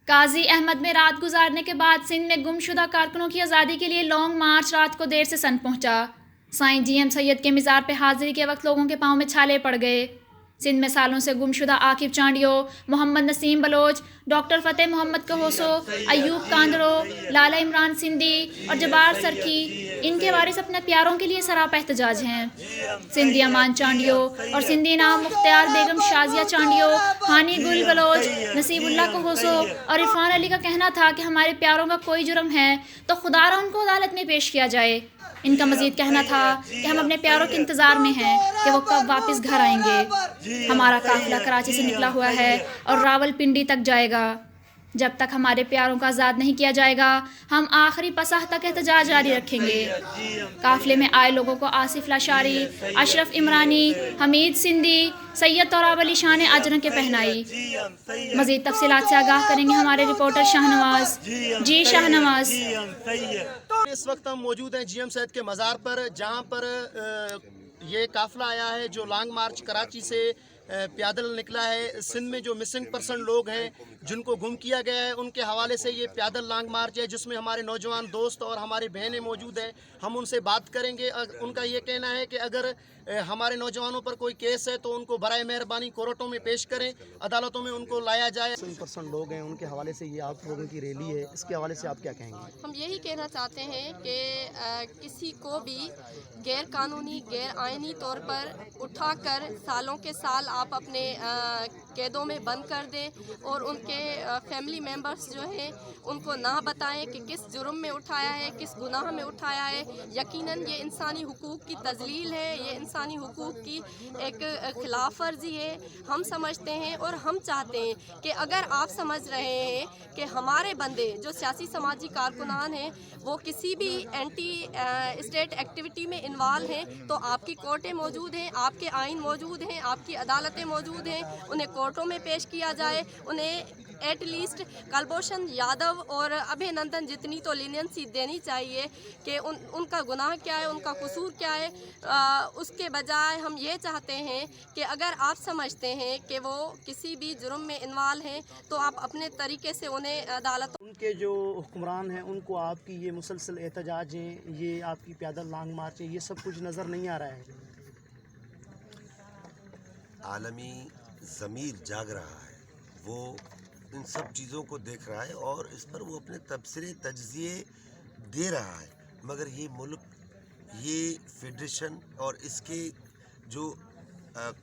قاضی احمد میں رات گزارنے کے بعد سندھ میں گمشدہ کارکنوں کی آزادی کے لیے لانگ مارچ رات کو دیر سے سند پہنچا۔ سائیں جی ایم سید کے مزار پہ حاضری کے وقت لوگوں کے پاؤں میں چھالے پڑ گئے۔ سندھ میں سالوں سے گمشدہ عاقب چانڈیو، محمد نسیم بلوچ، ڈاکٹر فتح محمد کہوسو، ایوب کاندڑو، لالا عمران سندھی اور جبار سرکی، ان کے وارث اپنے پیاروں کے لیے سراپا احتجاج ہیں۔ سندھی امان چانڈیو اور سندھی نام مختار بیگم شازیہ چانڈیو، ہانی گل بلوچ، نصیب اللہ کہوسو اور عرفان علی کا کہنا تھا کہ ہمارے پیاروں کا کوئی جرم ہے تو خدا را ان کو عدالت میں پیش کیا جائے۔ ان کا مزید کہنا تھا کہ ہم اپنے پیاروں کے انتظار میں ہیں کہ وہ کب واپس گھر آئیں گے۔ ہمارا قافلہ کراچی سے نکلا ہوا ہے اور راول پنڈی تک جائے گا۔ جب تک ہمارے پیاروں کو آزاد نہیں کیا جائے گا ہم آخری پسح تک احتجاج جاری رکھیں گے۔ قافلے میں آئے لوگوں کو آصف لاشاری، اشرف عمرانی، حمید سندھی، سید تراب علی شاہ نے اجرن کے پہنائی۔ مزید تفصیلات سے آگاہ کریں گے ہمارے رپورٹر شاہنواز۔ جی شاہنواز۔ اس وقت ہم موجود ہیں جی ایم سید کے مزار پر، جہاں پر یہ قافلہ آیا ہے جو لانگ مارچ کراچی سے پیادل نکلا ہے۔ سندھ میں جو مسنگ پرسن لوگ ہیں جن کو گم کیا گیا ہے ان کے حوالے سے یہ پیادل لانگ مارچ ہے، جس میں ہمارے نوجوان دوست اور ہماری بہنیں موجود ہیں۔ ہم ان سے بات کریں گے۔ ان کا یہ کہنا ہے کہ اگر ہمارے نوجوانوں پر کوئی کیس ہے تو ان کو برائے مہربانی کورٹوں میں پیش کریں، عدالتوں میں ان کو لایا جائے۔ مسنگ پرسن لوگ ہیں ان کے حوالے سے یہ آپ لوگوں کی ریلی ہے، اس کے حوالے سے آپ کیا کہیں گے؟ ہم یہی کہنا چاہتے ہیں کہ کسی کو بھی غیر قانونی غیر آئینی طور پر اٹھا کر سالوں کے سال آپ اپنے قیدوں میں بند کر دیں اور ان کے فیملی ممبرز جو ہیں ان کو نہ بتائیں کہ کس جرم میں اٹھایا ہے، کس گناہ میں اٹھایا ہے۔ یقیناً یہ انسانی حقوق کی تذلیل ہے، یہ انسانی حقوق کی ایک خلاف ورزی ہے۔ ہم سمجھتے ہیں اور ہم چاہتے ہیں کہ اگر آپ سمجھ رہے ہیں کہ ہمارے بندے جو سیاسی سماجی کارکنان ہیں وہ کسی بھی اینٹی اسٹیٹ ایکٹیویٹی میں انوالو ہیں تو آپ کی کورٹیں موجود ہیں، آپ کے آئین موجود ہیں، آپ کی عدالتیں موجود ہیں، انہیں کورٹوں میں پیش کیا جائے۔ انہیں ایٹ لیسٹ کلبھوشن یادو اور ابھے نندن جتنی تو لینینسی دینی چاہیے کہ ان کا گناہ کیا ہے، ان کا قصور کیا ہے۔ اس کے بجائے ہم یہ چاہتے ہیں کہ اگر آپ سمجھتے ہیں کہ وہ کسی بھی جرم میں انوالو ہیں تو آپ اپنے طریقے سے انہیں عدالتوں ان کے جو حکمران ہیں ان کو آپ کی یہ مسلسل احتجاج ہیں، یہ آپ کی پیادل لانگ مارچ ہے، یہ سب کچھ نظر نہیں آ رہا ہے۔ عالمی ضمیر جاگ رہا ہے، وہ ان سب چیزوں کو دیکھ رہا ہے اور اس پر وہ اپنے تبصرے تجزیے دے رہا ہے، مگر یہ ملک، یہ فیڈریشن اور اس کے جو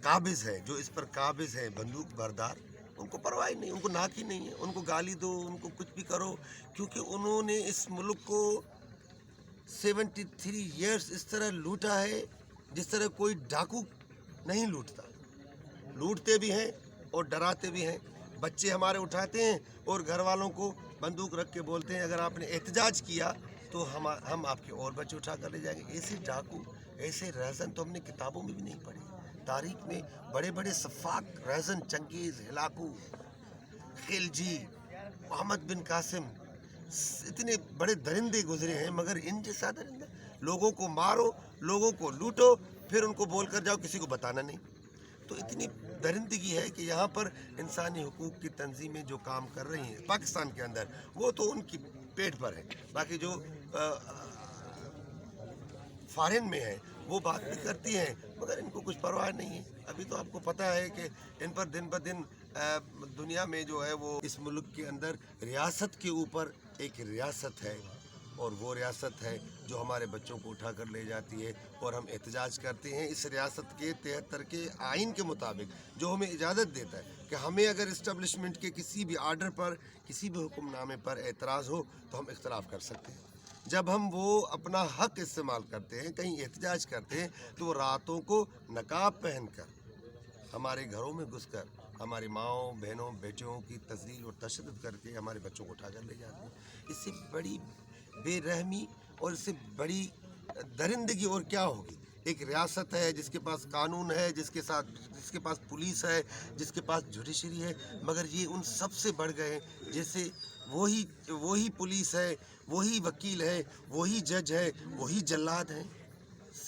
قابض ہیں، جو اس پر قابض ہیں بندوق بردار، ان کو پرواہ نہیں، ان کو ناک ہی نہیں ہے۔ ان کو گالی دو، ان کو کچھ بھی کرو، کیونکہ انہوں نے اس ملک کو 73 ایئرس اس طرح لوٹا ہے جس طرح کوئی ڈاکو نہیں لوٹتا۔ لوٹتے بھی ہیں اور ڈراتے بھی ہیں۔ بچے ہمارے اٹھاتے ہیں اور گھر والوں کو بندوق رکھ کے بولتے ہیں اگر آپ نے احتجاج کیا تو ہم آپ کے اور بچے اٹھا کر لے جائیں گے۔ ایسے ڈاکو، ایسے رہزن تو ہم نے کتابوں میں بھی نہیں پڑھے۔ تاریخ میں بڑے بڑے سفاک رہزن، چنگیز، ہلاکو، خلجی، محمد بن قاسم، اتنے بڑے درندے گزرے ہیں، مگر ان جیسا درندہ، لوگوں کو مارو، لوگوں کو لوٹو، پھر ان کو بول کر جاؤ کسی کو بتانا نہیں۔ تو اتنی درندگی ہے کہ یہاں پر انسانی حقوق کی تنظیمیں جو کام کر رہی ہیں پاکستان کے اندر، وہ تو ان کی پیٹ پر ہے، باقی جو فارن میں ہے وہ بات بھی کرتی ہیں مگر ان کو کچھ پرواہ نہیں ہے۔ ابھی تو آپ کو پتہ ہے کہ ان پر دن بدن دنیا میں جو ہے وہ اس ملک کے اندر ریاست کے اوپر ایک ریاست ہے، اور وہ ریاست ہے جو ہمارے بچوں کو اٹھا کر لے جاتی ہے اور ہم احتجاج کرتے ہیں اس ریاست کے 73 کے آئین کے مطابق، جو ہمیں اجازت دیتا ہے کہ ہمیں اگر اسٹیبلشمنٹ کے کسی بھی آرڈر پر، کسی بھی حکم نامے پر اعتراض ہو تو ہم اختلاف کر سکتے ہیں۔ جب ہم وہ اپنا حق استعمال کرتے ہیں، کہیں احتجاج کرتے ہیں، تو وہ راتوں کو نقاب پہن کر ہمارے گھروں میں گھس کر ہماری ماؤں، بہنوں، بیٹیوں کی تذلیل اور تشدد کر کے ہمارے بچوں کو اٹھا کر لے جاتے ہیں۔ اس سے بڑی بے رحمی اور اس سے بڑی درندگی اور کیا ہوگی؟ ایک ریاست ہے جس کے پاس قانون ہے، جس کے پاس پولیس ہے، جس کے پاس جوڈیشری ہے، مگر یہ ان سب سے بڑھ گئے ہیں۔ جیسے وہی پولیس ہے، وہی وکیل ہے، وہی جج ہے، وہی جلاد ہیں۔